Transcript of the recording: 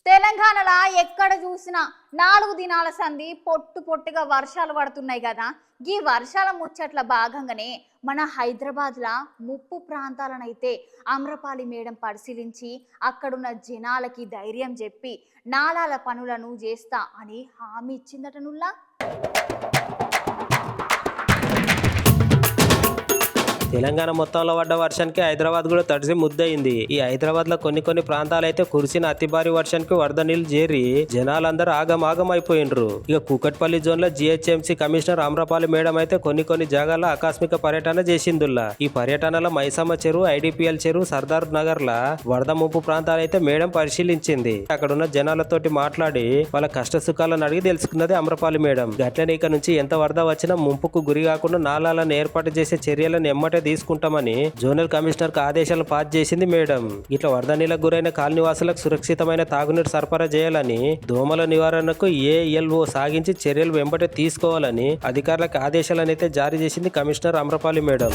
తెలంగాణలో ఎక్కడ చూసినా 4 దినాల సంధి పొట్టు పొట్టుగా వర్షాలు పడుతున్నాయి కదా. ఈ వర్షాల ముచ్చట్ల భాగంగానే మన హైదరాబాద్లో ముప్పు ప్రాంతాలనైతే అమ్రపాలి మేడం పరిశీలించి అక్కడున్న జనాలకి ధైర్యం చెప్పి నాలాల పనులను చేస్తా అని హామీ ఇచ్చిందటనుల్లా. తెలంగాణ మొత్తంలో పడ్డ వర్షానికి హైదరాబాద్ కూడా తడిసి ముద్దయింది. ఈ హైదరాబాద్ లో కొన్ని ప్రాంతాలైతే కురిసిన అతి భారీ వర్షానికి వరద నీళ్లు చేరి జనాలందరూ ఆగమాగం అయిపోయిండ్రు. ఇక కూకట్పల్లి జోన్ లో జిహెచ్ఎంసీ కమిషనర్ అమ్రపాలి మేడం అయితే కొన్ని జాగాల్లో ఆకస్మిక పర్యటన చేసిందుల్లా. ఈ పర్యటనలో మైసమ్మ చెరువు, ఐడిపిఎల్ చెరువు, సర్దార్ నగర్ లా వరద ముంపు ప్రాంతాలైతే మేడం పరిశీలించింది. అక్కడున్న జనాలతోటి మాట్లాడి వాళ్ళ కష్ట సుఖాలను అడిగి తెలుసుకున్నది అమ్రపాలి మేడం. గట్లనే ఇక నుంచి ఎంత వరద వచ్చినా ముంపుకు గురి కాకుండా నాలాలను ఏర్పాటు చేసే చర్యలను ఎమ్మటే తీసుకుంటామని జోనల్ కమిషనర్ కు ఆదేశాలు పాస్ చేసింది మేడం. ఇట్లా వరద నీళ్ళకు గురైన కాలనీవాసులకు సురక్షితమైన తాగునీరు సరఫరా చేయాలని, దోమల నివారణకు ఏఎల్ఓ సాగించి చర్యలు వెంబటే తీసుకోవాలని అధికారులకు ఆదేశాలనైతే జారీ చేసింది కమిషనర్ అమ్రపాలి మేడం.